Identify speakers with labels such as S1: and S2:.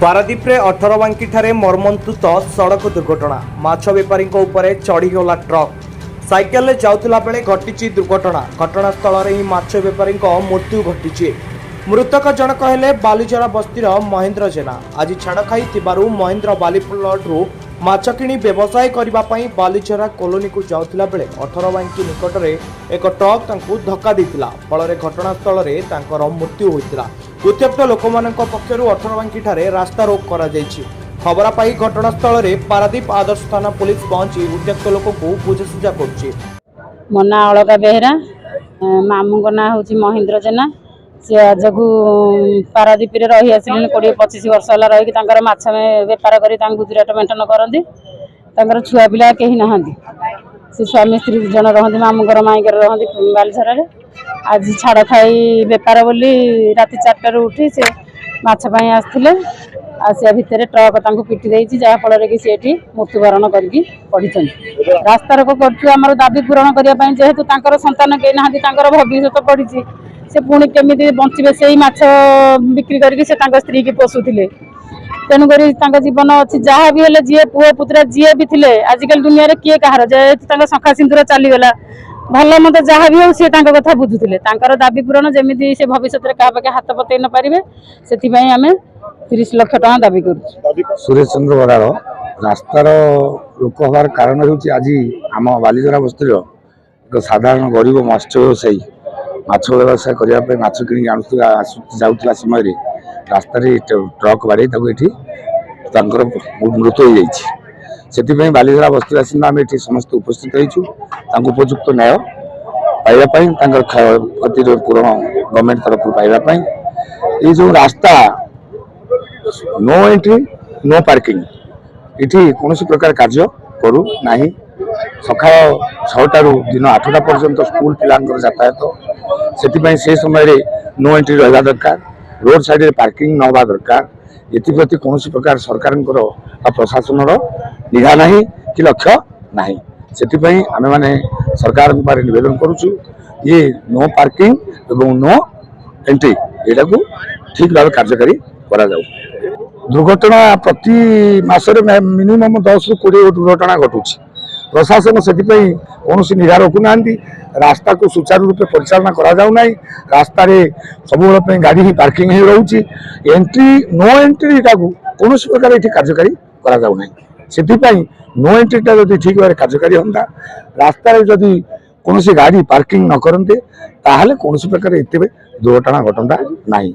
S1: पारादीप्रे 18 बांकी ठारे मर्मन्तुत सड़क दुर्घटना। माछ बेपारी उपरे चढ़ीगला ट्रक। साइकेल रे जाउथिला बेले घटिची दुर्घटना। घटनास्थल में ही माछ बेपारी मृत्यु घटी। मृतक जनक हेले बालीजरा बस्तीर महेंद्र जेना। आज छाड़ खाई महेंद्र बालीप्लॉटरू माछ किणी व्यवसाय करने बालीजरा कॉलोनी को जाउथिला बेले 18 बांकी निकट में एक ट्रक तांकु धक्का देथिला। फल घटनास्थल में तांकर मृत्यु होइतिला। उत्त्यक्त लोक पक्षर 18 बांकी ठारे रास्ता रोक करा जायछि। खबर पाई घटनास्थल में पारादीप आदर्श थाना पुलिस पहुंची उत्त्यक्त लोक को बुझासुझा करुछि।
S2: मो ना अलका बेहरा, मामू ना हूँ महेंद्र जेना। सी आज को पारादीप रही आस 20-25 वर्ष है रही माछ बेपार कर गुजराट मेंटेन करती। छुआ पिला कहीं ना सी स्वामी स्त्री जन रही मामूर माईकर रही बालीझर। आज छाड़ खाई बेपार बोली राति 4टार उठी से माछ आसते आसिया भितर ट्रक पिटी देती जहाँफल कि सी मृत्युवरण करके पड़ी। रास्ता रोक कर दाबी पूरण करने जेहेतु संतान कहीं ना भविष्य पड़ी से पुणी केमी बचे से माछ बिक्री करके स्त्री की पोषुले। तेणुक जीवन अच्छी जहाँ भी है जी पुओ पुतरा जी भी थे आजिकल दुनिया किए कहार जेहेतु शखा सिंदूर चलीगला भल मत जहाँ भी हो सी कथा बुझुले। दाबी पूरण जमी से भविष्य में क्या पाखे हाथ पतई न पारे से आम 30 लाख टका दाबी कर।
S3: सुरेश चंद्र बराड़ रास्तार लोक हबार कारण हूँ आज आम बालीजरा बस्तीर एक साधारण गरीब मत्स्य व्यवसायी माछ व्यवसाय करने माछ कि जाऊला समय रास्ता ट्रक बाड़े मृत्यु हो जाती। बालीजरा बस्ती बासिंदा आम ये समस्त उपस्थित होइछु उपयुक्त न्याय पाइबापी क्षति पूरण गवर्नमेंट तरफ पाइबापी ये जो रास्ता नो एंट्री नो पार्किंग इठी कौन प्रकार कार्य करू ना। सका 6टार दिन 8टा पर्यंत स्कूल पिलांकर यातायात से समय नो एंट्री रहा दरकार। रोड साइड रे पार्किंग न हवा दरकार। एप्रति कौन प्रकार सरकार प्रशासन निघा ना कि लक्ष्य ना से आम मैंने सरकार निवेदन करुचु ये नो पार्किंग एवं नो एंट्री यहाँ को ठीक भाव कार्यकारी करा जाऊ। दुर्घटना प्रति मासरे मिनिमम 10 ରୁ 20 दुर्घटना घटुची। प्रशासन से कौन निघा रखुना रास्ता को सुचारू रूपे परिचालना करा जाऊ नहीं। रास्ता रे सब गाड़ी ही पार्किंग ही रोची। एंट्री नो एंट्री कौन प्रकार ये कार्यकारी करा जाऊ नहीं। से नो एंट्री जब ठीक भाव कार्यकारी होता रास्ता जदि कौन गाड़ी पार्किंग न करते कौन प्रकार दुर्घटना घटता नहीं।